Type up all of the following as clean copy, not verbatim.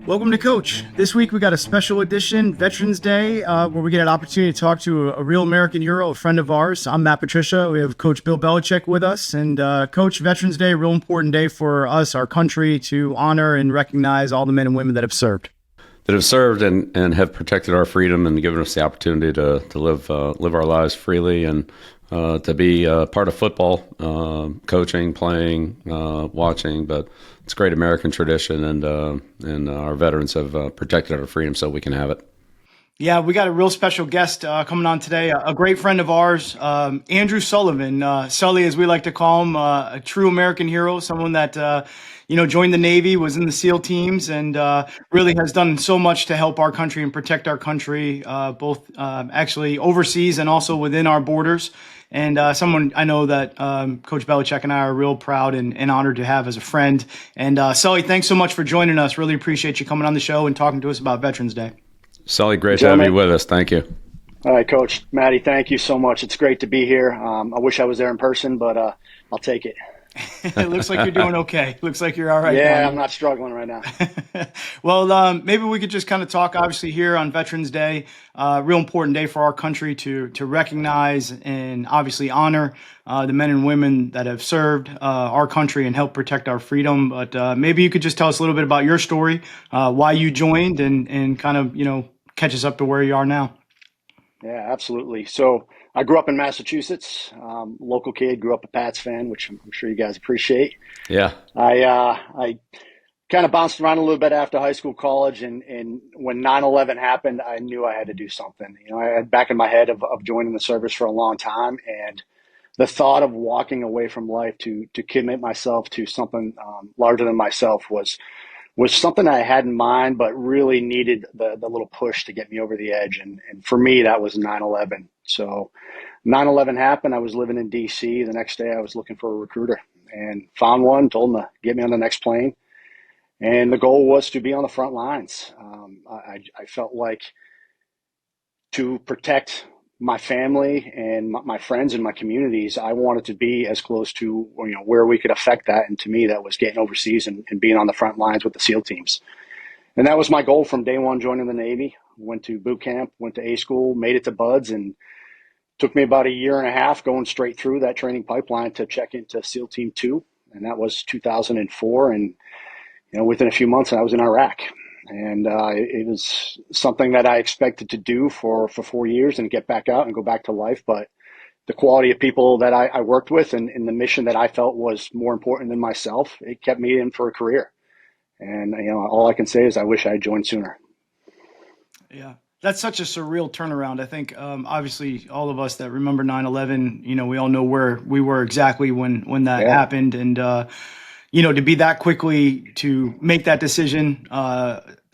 Welcome to Coach. This week we got a special edition, Veterans Day, where we get an opportunity to talk to a real American hero, a friend of ours. I'm Matt Patricia. We have Coach Bill Belichick with us. And Coach, Veterans Day, a real important day for us, our country, to honor and recognize all the men and women that have served. That have served and have protected our freedom and given us the opportunity to live our lives freely and to be part of football, coaching, playing, watching. But it's a great American tradition, and our veterans have protected our freedom so we can have it. Yeah, we got a real special guest coming on today, a great friend of ours, Andrew Sullivan, Sully as we like to call him, a true American hero, someone that joined the Navy, was in the SEAL teams, and really has done so much to help our country and protect our country, both actually overseas and also within our borders. And someone I know that Coach Belichick and I are real proud and honored to have as a friend. And Sully, thanks so much for joining us. Really appreciate you coming on the show and talking to us about Veterans Day. Sully, great to have you with us. Thank you. All right, Coach. Maddie, thank you so much. It's great to be here. I wish I was there in person, but I'll take it. It looks like you're doing okay. Looks like you're all right. Yeah, I'm not struggling right now. Well, maybe we could just kind of talk, obviously, here on Veterans Day, real important day for our country to recognize and obviously honor the men and women that have served our country and helped protect our freedom. But maybe you could just tell us a little bit about your story, why you joined, and kind of, catch us up to where you are now. Yeah, absolutely. So I grew up in Massachusetts, local kid, grew up a Pats fan, which I'm sure you guys appreciate. Yeah. I kind of bounced around a little bit after high school, college, and when 9/11 happened, I knew I had to do something. I had back in my head of joining the service for a long time, and the thought of walking away from life to commit myself to something larger than myself was something I had in mind, but really needed the little push to get me over the edge. And for me, that was 9/11. So 9/11 happened. I was living in DC. The next day I was looking for a recruiter and found one, told him to get me on the next plane. And the goal was to be on the front lines. I felt like to protect my family and my friends and my communities, I wanted to be as close to where we could affect that. And to me, that was getting overseas and being on the front lines with the SEAL teams. And that was my goal from day one, joining the Navy. Went to boot camp, went to A school, made it to BUDS, and took me about a year and a half going straight through that training pipeline to check into SEAL Team 2. And that was 2004. And, within a few months, I was in Iraq. And it was something that I expected to do for 4 years and get back out and go back to life. But the quality of people that I worked with and the mission that I felt was more important than myself, it kept me in for a career. And, all I can say is I wish I had joined sooner. Yeah. That's such a surreal turnaround. I think, obviously, all of us that remember 9/11, we all know where we were exactly when that happened. And, to be that quickly to make that decision,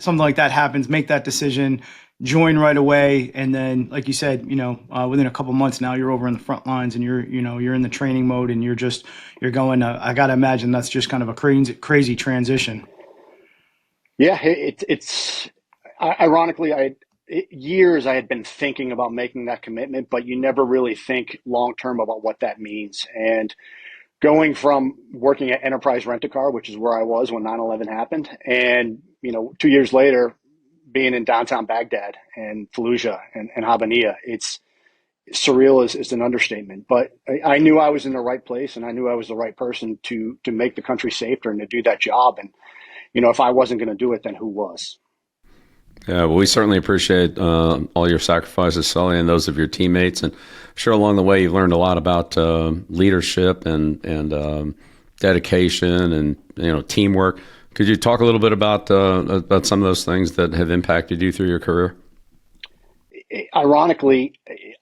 something like that happens, make that decision, join right away. And then, like you said, within a couple months now, you're over in the front lines and you're in the training mode and you're going, I got to imagine that's just kind of a crazy transition. Yeah, it's ironically, years I had been thinking about making that commitment, but you never really think long term about what that means. And going from working at Enterprise Rent-A-Car, which is where I was when 9/11 happened, and 2 years later being in downtown Baghdad and Fallujah and Habbaniyah, it's surreal is an understatement. But I knew I was in the right place, and I knew I was the right person to make the country safer and to do that job. And if I wasn't going to do it, then who was? Yeah, well, we certainly appreciate all your sacrifices, Sully, and those of your teammates. And I'm sure along the way you've learned a lot about leadership and dedication and teamwork. Could you talk a little bit about some of those things that have impacted you through your career? Ironically,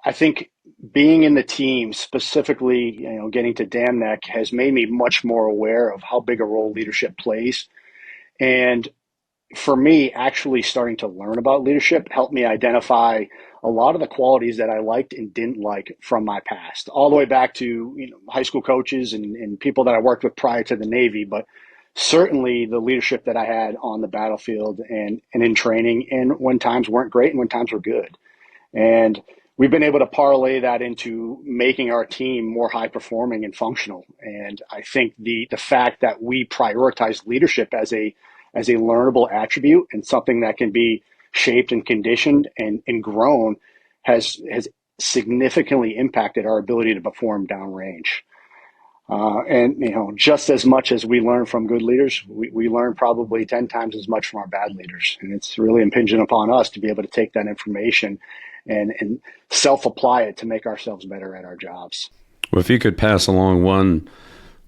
I think being in the team, specifically, getting to Dam Neck, has made me much more aware of how big a role leadership plays. And for me, actually starting to learn about leadership helped me identify a lot of the qualities that I liked and didn't like from my past, all the way back to high school coaches and people that I worked with prior to the Navy, but certainly the leadership that I had on the battlefield and in training, and when times weren't great and when times were good. And we've been able to parlay that into making our team more high performing and functional. And I think the fact that we prioritize leadership as as a learnable attribute and something that can be shaped and conditioned and grown has significantly impacted our ability to perform downrange. And just as much as we learn from good leaders, we learn probably 10 times as much from our bad leaders. And it's really impingent upon us to be able to take that information and self-apply it to make ourselves better at our jobs. Well, if you could pass along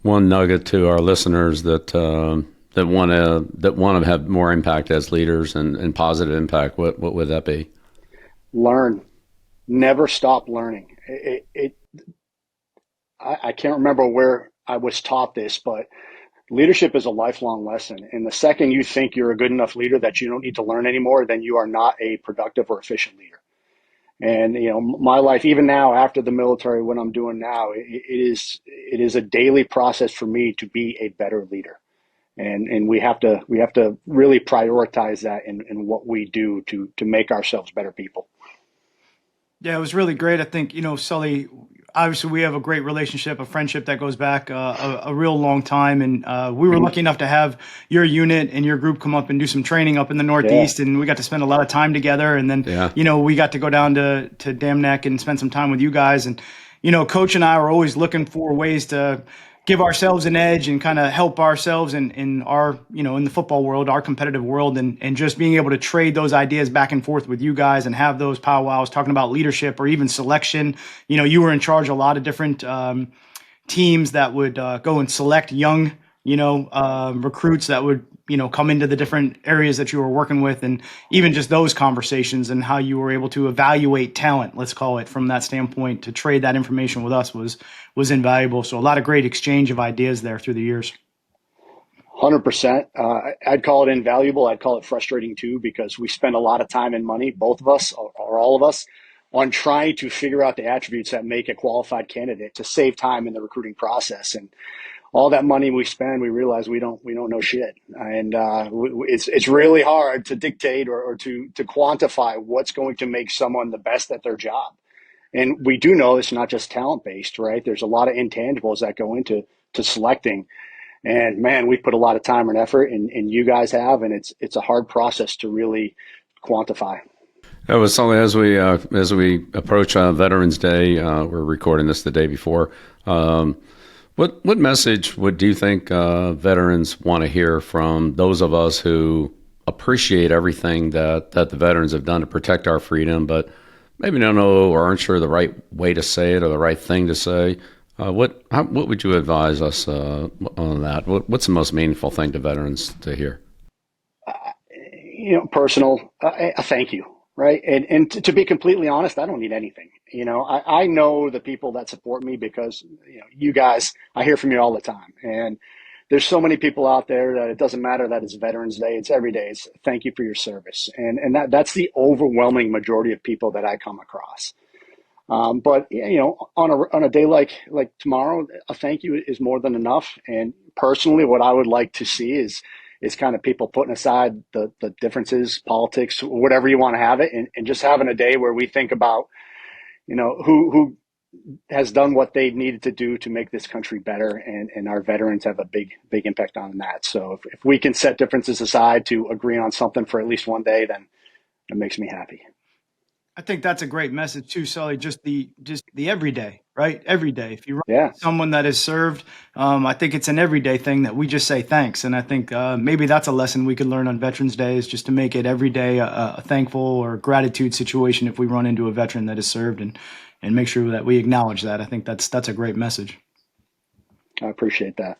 one nugget to our listeners that want to have more impact as leaders and positive impact, what would that be? Learn. Never stop learning. I can't remember where I was taught this, but leadership is a lifelong lesson. And the second you think you're a good enough leader that you don't need to learn anymore, then you are not a productive or efficient leader. And my life, even now after the military, what I'm doing now, it is a daily process for me to be a better leader. And we have to really prioritize that in what we do to make ourselves better people. Yeah, it was really great. I think, Sully, obviously we have a great relationship, a friendship that goes back a real long time. And we were lucky enough to have your unit and your group come up and do some training up in the Northeast. Yeah. And we got to spend a lot of time together. And then, we got to go down to Dam Neck and spend some time with you guys. And, Coach and I were always looking for ways to give ourselves an edge and kind of help ourselves in our, in the football world, our competitive world, and just being able to trade those ideas back and forth with you guys and have those powwows talking about leadership or even selection. You were in charge of a lot of different teams that would go and select young, recruits that would, come into the different areas that you were working with. And even just those conversations and how you were able to evaluate talent, let's call it, from that standpoint, to trade that information with us was invaluable. So a lot of great exchange of ideas there through the years. 100%. I'd call it invaluable. I'd call it frustrating too, because we spend a lot of time and money, both of us or all of us, on trying to figure out the attributes that make a qualified candidate to save time in the recruiting process. And all that money we spend, we realize we don't know shit. And it's really hard to dictate or to quantify what's going to make someone the best at their job. And we do know it's not just talent-based, right? There's a lot of intangibles that go into selecting. And man, we've put a lot of time and effort, and you guys have, and it's a hard process to really quantify. That was something as we approach Veterans Day. We're recording this the day before. What message do you think veterans want to hear from those of us who appreciate everything that the veterans have done to protect our freedom, but maybe don't know or aren't sure the right way to say it or the right thing to say? What would you advise us on that? What's the most meaningful thing to veterans to hear? Personal, a thank you. Right. And to be completely honest, I don't need anything. I know the people that support me because, you guys, I hear from you all the time. And there's so many people out there that it doesn't matter that it's Veterans Day. It's every day. It's thank you for your service. And that's the overwhelming majority of people that I come across. But, on a day like tomorrow, a thank you is more than enough. And personally, what I would like to see is kind of people putting aside the differences, politics, whatever you want to have it, and just having a day where we think about, who has done what they needed to do to make this country better, and our veterans have a big impact on that. So if we can set differences aside to agree on something for at least one day, then it makes me happy. I think that's a great message too, Sully. Just the everyday, right? Every day. If you run into someone that has served, I think it's an everyday thing that we just say thanks. And I think maybe that's a lesson we could learn on Veterans Day, is just to make it every day a thankful or gratitude situation if we run into a veteran that has served, and make sure that we acknowledge that. I think that's a great message. I appreciate that.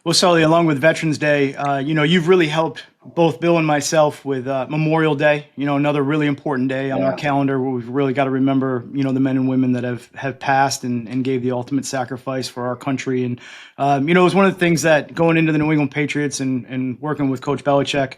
Well, Sully, along with Veterans Day, you've really helped both Bill and myself with Memorial Day, another really important day on our calendar where we've really got to remember, the men and women that have passed and gave the ultimate sacrifice for our country. And, it was one of the things that going into the New England Patriots and working with Coach Belichick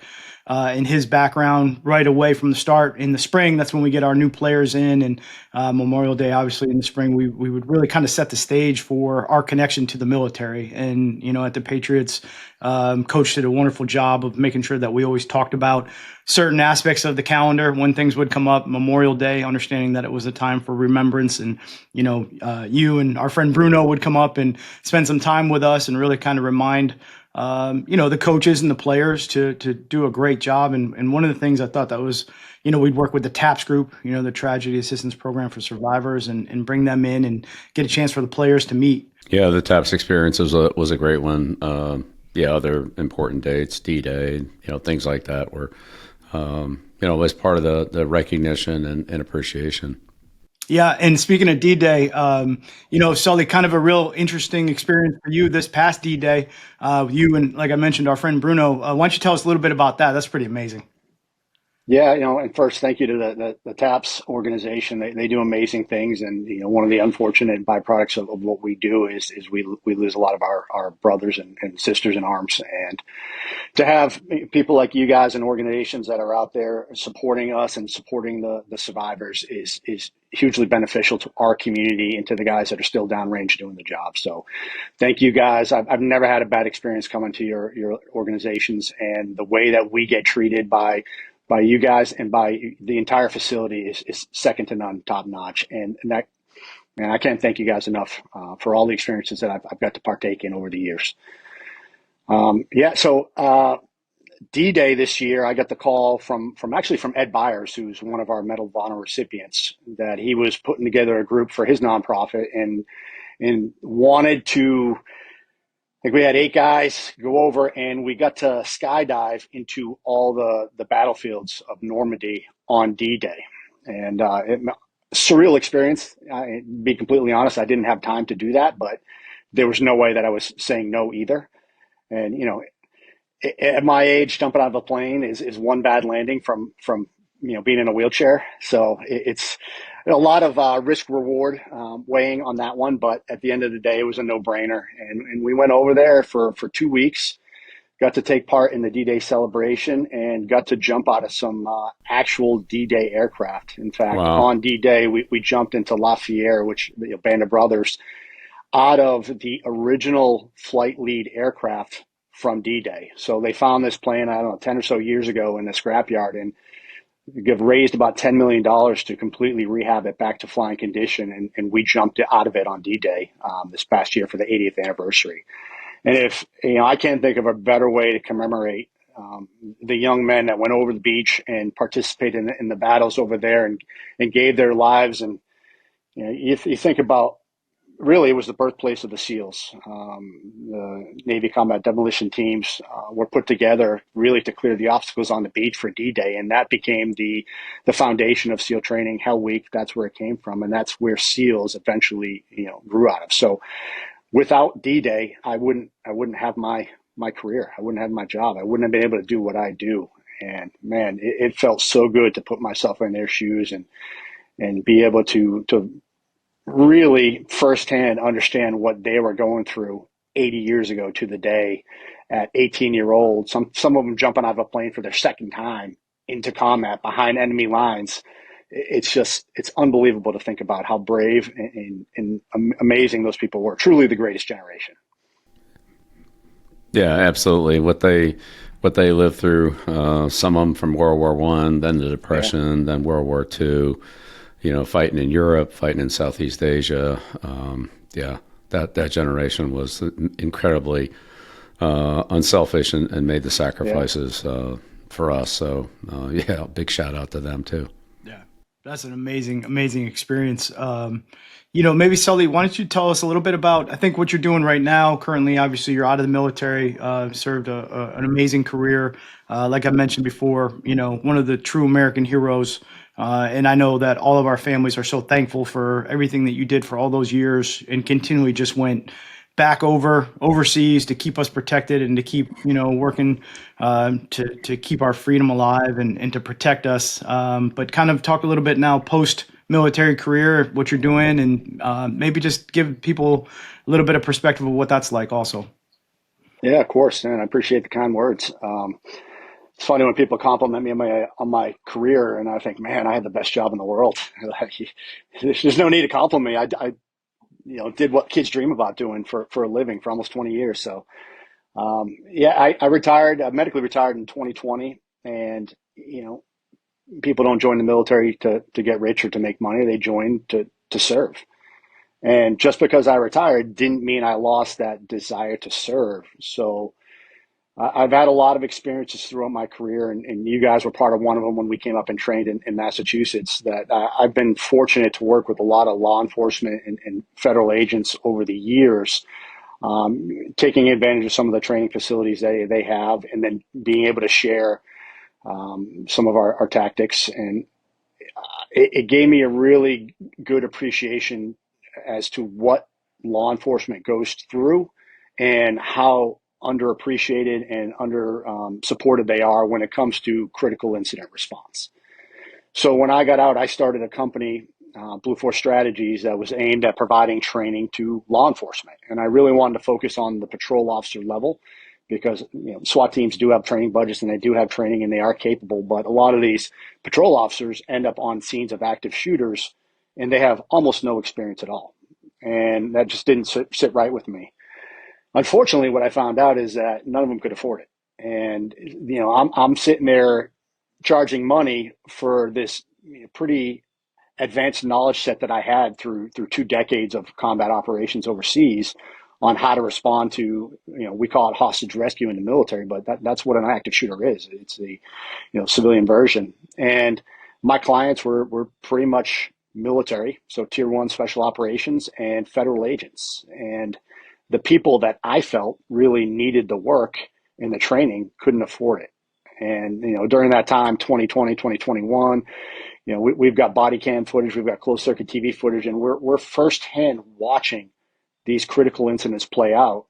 in his background right away from the start in the spring, that's when we get our new players in, and Memorial Day, obviously in the spring, we would really kind of set the stage for our connection to the military. And, at the Patriots, Coach did a wonderful job of making sure that we always talked about certain aspects of the calendar when things would come up. Memorial Day, understanding that it was a time for remembrance, and, you and our friend Bruno would come up and spend some time with us and really kind of remind the coaches and the players to do a great job. And one of the things I thought that was, we'd work with the TAPS group, the Tragedy Assistance Program for Survivors, and bring them in and get a chance for the players to meet. Yeah, the TAPS experience was a great one. Yeah, other important dates, D-Day, things like that were, as part of the recognition and appreciation. Yeah, and speaking of D-Day, Sully, kind of a real interesting experience for you this past D-Day. You and, like I mentioned, our friend Bruno. Why don't you tell us a little bit about that? That's pretty amazing. Yeah, and first, thank you to the TAPS organization. They do amazing things, and one of the unfortunate byproducts of what we do is we lose a lot of our brothers and sisters in arms, and to have people like you guys and organizations that are out there supporting us and supporting the survivors is hugely beneficial to our community and to the guys that are still downrange doing the job. So thank you guys. I've never had a bad experience coming to your organizations, and the way that we get treated by you guys and by the entire facility is second to none, top notch. And that, man, I can't thank you guys enough for all the experiences that I've got to partake in over the years. So D-Day this year, I got the call from Ed Byers, who's one of our Medal of Honor recipients, that he was putting together a group for his nonprofit and wanted to. I think we had 8 guys go over, and we got to skydive into all the battlefields of Normandy on D-Day, and surreal experience. Be completely honest, I didn't have time to do that, but there was no way that I was saying no either. And at my age, jumping out of a plane is one bad landing from being in a wheelchair. So it's a lot of risk reward weighing on that one. But at the end of the day, it was a no brainer. And we went over there for 2 weeks, got to take part in the D-Day celebration, and got to jump out of some actual D-Day aircraft. In fact, Wow. on D-Day, we jumped into Lafayette, which Band of Brothers, out of the original flight lead aircraft from D-Day. So they found this plane, I don't know, 10 or so years ago in the scrapyard, and have raised about $10 million to completely rehab it back to flying condition. And we jumped out of it on D-Day this past year for the 80th anniversary. And if, I can't think of a better way to commemorate the young men that went over the beach and participated in the battles over there and gave their lives. And, you think about, really, it was the birthplace of the SEALs. The Navy combat demolition teams were put together really to clear the obstacles on the beach for D-Day, and that became the foundation of SEAL training. Hell Week, that's where it came from, and that's where SEALs eventually grew out of. So without D-Day, I wouldn't have my career. I wouldn't have my job. I wouldn't have been able to do what I do. And man, it felt so good to put myself in their shoes and be able to really firsthand understand what they were going through 80 years ago to the day at 18-year-old, some of them jumping out of a plane for their second time into combat behind enemy lines. It's unbelievable to think about how brave and amazing those people were. Truly the greatest generation. Yeah, absolutely. What they lived through, some of them from World War One, then the Depression, then World War Two. Fighting in Europe, fighting in Southeast Asia. That generation was incredibly unselfish and made the sacrifices for us. So, big shout out to them too. Yeah, that's an amazing experience. Maybe Sully, why don't you tell us a little bit about, I think, what you're doing right now. Currently, obviously, you're out of the military, served an amazing career. Like I mentioned before, one of the true American heroes. And I know that all of our families are so thankful for everything that you did for all those years and continually just went back overseas to keep us protected and to keep, working to keep our freedom alive and to protect us. But kind of talk a little bit now post-military career, what you're doing, and maybe just give people a little bit of perspective of what that's like also. Yeah, of course, man. I appreciate the kind words. It's funny when people compliment me on my career, and I think, man, I had the best job in the world. There's no need to compliment me. I did what kids dream about doing for a living for almost 20 years. So, I retired, medically retired in 2020, and people don't join the military to get rich or to make money. They join to serve. And just because I retired didn't mean I lost that desire to serve. So I've had a lot of experiences throughout my career, and you guys were part of one of them when we came up and trained in Massachusetts. That I've been fortunate to work with a lot of law enforcement and federal agents over the years, taking advantage of some of the training facilities they have, and then being able to share some of our tactics. And it gave me a really good appreciation as to what law enforcement goes through and how underappreciated and under supported they are when it comes to critical incident response. So when I got out, I started a company, Blue Force Strategies, that was aimed at providing training to law enforcement. And I really wanted to focus on the patrol officer level because SWAT teams do have training budgets and they do have training and they are capable. But a lot of these patrol officers end up on scenes of active shooters and they have almost no experience at all. And that just didn't sit right with me. Unfortunately, what I found out is that none of them could afford it. And, I'm sitting there charging money for this pretty advanced knowledge set that I had through 2 decades of combat operations overseas on how to respond to, we call it hostage rescue in the military, but that's what an active shooter is. It's the, civilian version. And my clients were pretty much military, so tier 1 special operations and federal agents. And the people that I felt really needed the work and the training couldn't afford it. And, during that time, 2020, 2021, we've got body cam footage, we've got closed circuit TV footage, and we're firsthand watching these critical incidents play out.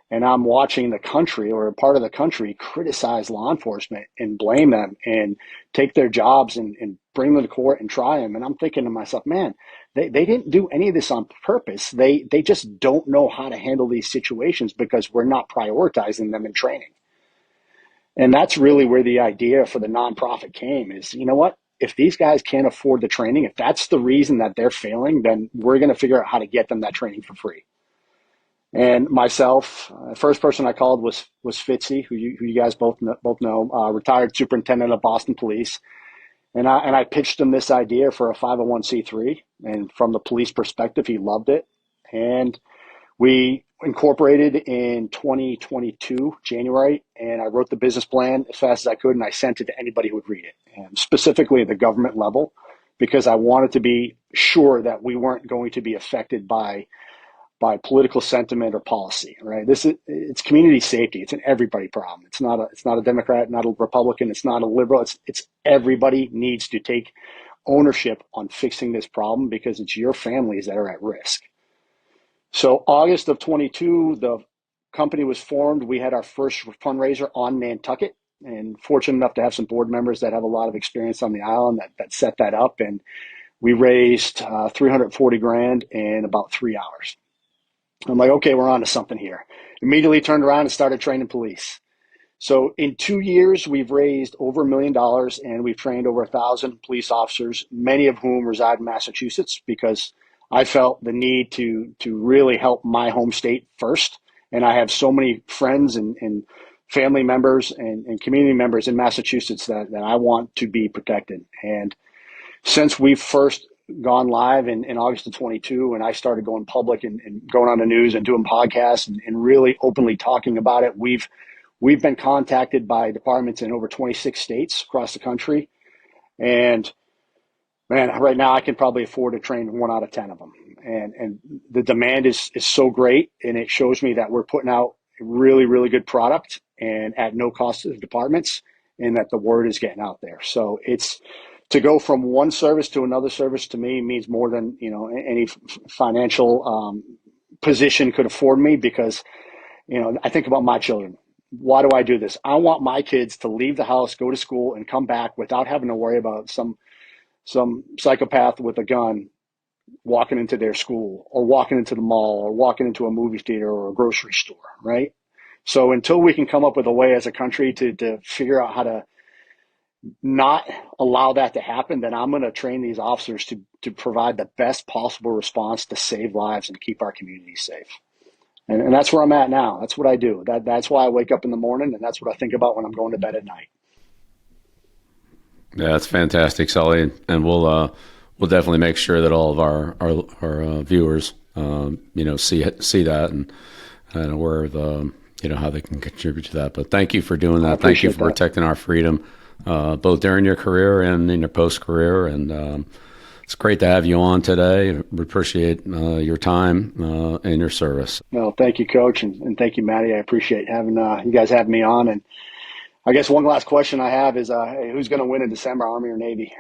And I'm watching the country or a part of the country criticize law enforcement and blame them and take their jobs and bring them to court and try them. And I'm thinking to myself, man, they didn't do any of this on purpose. They just don't know how to handle these situations because we're not prioritizing them in training. And that's really where the idea for the nonprofit came is, you know what? If these guys can't afford the training, if that's the reason that they're failing, then we're going to figure out how to get them that training for free. And myself, the first person I called was Fitzy, who you guys both know, retired superintendent of Boston Police. And I pitched him this idea for a 501c3. And from the police perspective, he loved it. And we incorporated in 2022, January, and I wrote the business plan as fast as I could, and I sent it to anybody who would read it, and specifically at the government level, because I wanted to be sure that we weren't going to be affected by political sentiment or policy, right? It's community safety. It's an everybody problem. It's not a Democrat, not a Republican. It's not a liberal. It's everybody needs to take ownership on fixing this problem because it's your families that are at risk. So August of 22, the company was formed. We had our first fundraiser on Nantucket, and fortunate enough to have some board members that have a lot of experience on the island that set that up. And we raised $340,000 in about 3 hours. I'm like, okay, we're on to something here. Immediately turned around and started training police. So in 2 years, we've raised over $1 million and we've trained over 1,000 police officers, many of whom reside in Massachusetts because I felt the need to really help my home state first. And I have so many friends and family members and community members in Massachusetts that I want to be protected. And since we've first gone live in August of 22 and I started going public and going on the news and doing podcasts and really openly talking about it, we've been contacted by departments in over 26 states across the country. And man, right now I can probably afford to train 1 out of 10 of them. And the demand is so great. And it shows me that we're putting out a really, really good product and at no cost to the departments and that the word is getting out there. So it's to go from one service to another service to me means more than, any financial position could afford me because, I think about my children. Why do I do this? I want my kids to leave the house, go to school and come back without having to worry about some psychopath with a gun walking into their school or walking into the mall or walking into a movie theater or a grocery store, right? So until we can come up with a way as a country to figure out how to not allow that to happen, then I'm going to train these officers to provide the best possible response to save lives and keep our communities safe. And that's where I'm at now. That's what I do. That's why I wake up in the morning, and that's what I think about when I'm going to bed at night. Yeah, that's fantastic, Sully, and we'll definitely make sure that all of our viewers, see that and aware of how they can contribute to that. But thank you for doing that. Thank you appreciate for that. protecting our freedom, both during your career and in your post career. And it's great to have you on today. We appreciate your time and your service. No, thank you, Coach, and thank you, Maddie. I appreciate having you guys having me on. And I guess one last question I have is, hey, who's going to win in December, Army or Navy?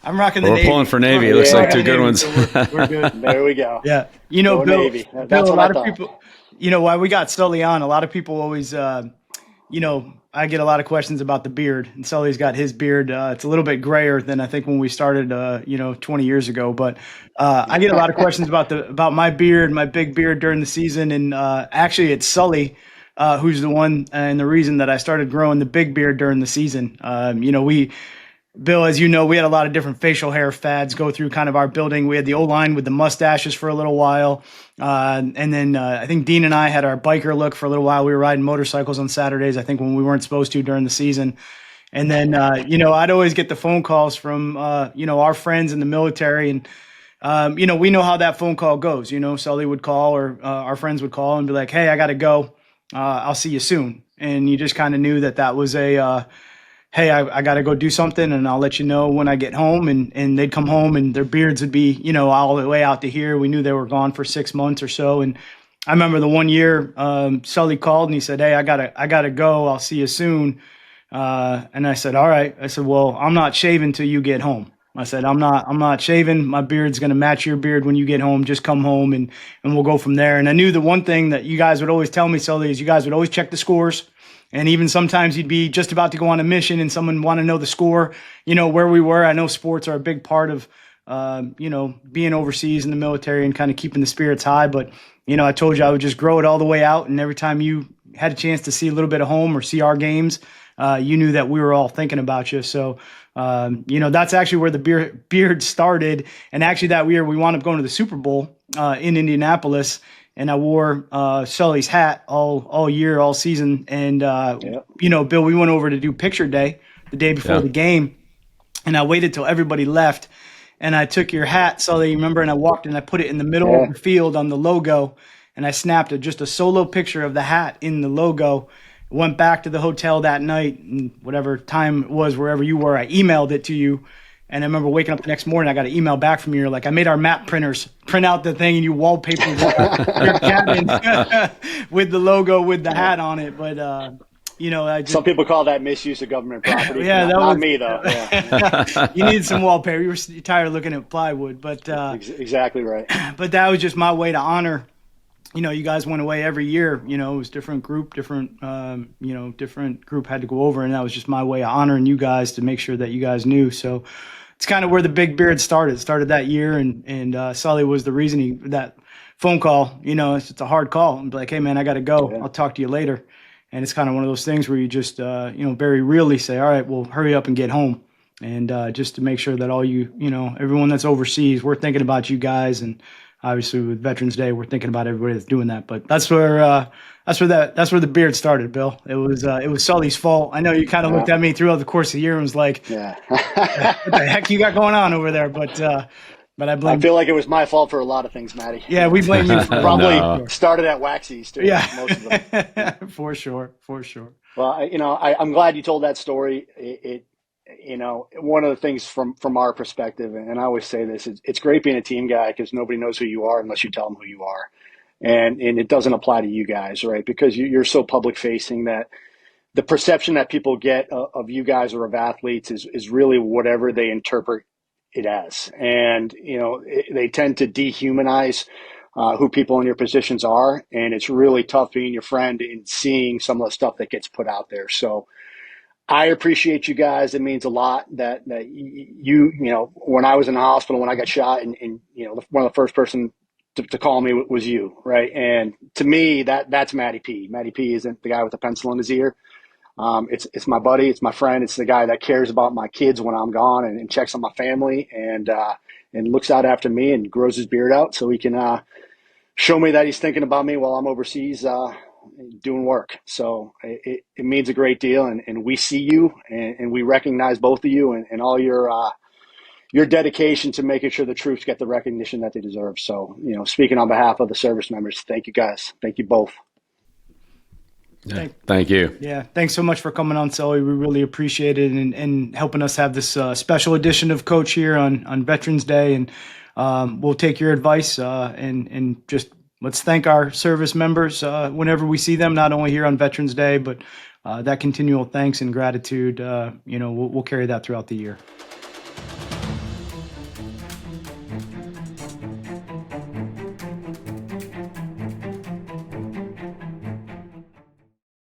I'm rocking the We're Navy. pulling for Navy. It looks like two good ones. So we're good. There we go. Yeah. Go Bill, Navy. That's Bill, a what lot I of thought. people, why we got Sully on, a lot of people always, I get a lot of questions about the beard, and Sully's got his beard. It's a little bit grayer than I think when we started, 20 years ago. But I get a lot of questions about my beard, my big beard during the season, and actually it's Sully who's the one and the reason that I started growing the big beard during the season. Bill, as you know, we had a lot of different facial hair fads go through kind of our building. We had the O-line with the mustaches for a little while. And then I think Dean and I had our biker look for a little while. We were riding motorcycles on Saturdays, I think when we weren't supposed to during the season. And then, I'd always get the phone calls from, our friends in the military. And, we know how that phone call goes. Sully would call or our friends would call and be like, hey, I got to go. I'll see you soon. And you just kind of knew that was hey, I got to go do something and I'll let you know when I get home. And they'd come home and their beards would be, all the way out to here. We knew they were gone for 6 months or so. And I remember the one year Sully called and he said, hey, I gotta go. I'll see you soon. And I said, all right. I said, well, I'm not shaving till you get home. I said, I'm not shaving. My beard's going to match your beard when you get home. Just come home and we'll go from there. And I knew the one thing that you guys would always tell me, Sully, is you guys would always check the scores. And even sometimes you'd be just about to go on a mission and someone want to know the score, where we were. I know sports are a big part of, being overseas in the military and kind of keeping the spirits high. But, I told you I would just grow it all the way out. And every time you had a chance to see a little bit of home or see our games, you knew that we were all thinking about you. So, that's actually where the beard started. And actually that year we wound up going to the Super Bowl in Indianapolis. And I wore Sully's hat all year, all season. And, Bill, we went over to do picture day the day before the game. And I waited till everybody left. And I took your hat, Sully, remember? And I walked and I put it in the middle of the field on the logo. And I snapped just a solo picture of the hat in the logo. Went back to the hotel that night. And whatever time it was, wherever you were, I emailed it to you. And I remember waking up the next morning, I got an email back from you. You're like, I made our map printers print out the thing and you wallpaper your cabin with the logo, with the hat on it. But, some people call that misuse of government property. Yeah, not me though. Yeah. You need some wallpaper. You're tired of looking at plywood, but exactly right. But that was just my way to honor. You guys went away every year. It was different group, different group had to go over, and that was just my way of honoring you guys to make sure that you guys knew. So it's kind of where the big beard started. It started that year, and Sully was the reason that phone call. It's a hard call. I'm like, hey man, I got to go. Yeah. I'll talk to you later. And it's kind of one of those things where you just very really say, all right, well, hurry up and get home, and just to make sure that all everyone that's overseas, we're thinking about you guys. And obviously with Veterans Day, we're thinking about everybody that's doing that. But that's where the beard started, Bill. It was Sully's fault. I know you kind of looked at me throughout the course of the year and was like, yeah. What the heck you got going on over there? But I feel like it was my fault for a lot of things, Maddie. Yeah, we blame you for probably started at Waxies too. Yeah, most of them. for sure. Well, I'm glad you told that story. One of the things from our perspective, and I always say this, it's great being a team guy because nobody knows who you are unless you tell them who you are. And it doesn't apply to you guys, right? Because you're so public facing that the perception that people get of you guys or of athletes is really whatever they interpret it as. And, they tend to dehumanize who people in your positions are. And it's really tough being your friend and seeing some of the stuff that gets put out there. So I appreciate you guys. It means a lot that you when I was in the hospital, when I got shot and one of the first person to call me was you, right? And to me, that's Matty P. Matty P isn't the guy with the pencil in his ear. It's my buddy. It's my friend. It's the guy that cares about my kids when I'm gone and checks on my family and looks out after me and grows his beard out so he can show me that he's thinking about me while I'm overseas doing work. So it means a great deal. And we see you and we recognize both of you and all your dedication to making sure the troops get the recognition that they deserve. So, speaking on behalf of the service members, thank you guys. Thank you both. Thank you. Yeah, thanks so much for coming on, Sully. We really appreciate it and helping us have this special edition of Coach here on Veterans Day. And we'll take your advice and just let's thank our service members whenever we see them, not only here on Veterans Day, but that continual thanks and gratitude. We'll carry that throughout the year.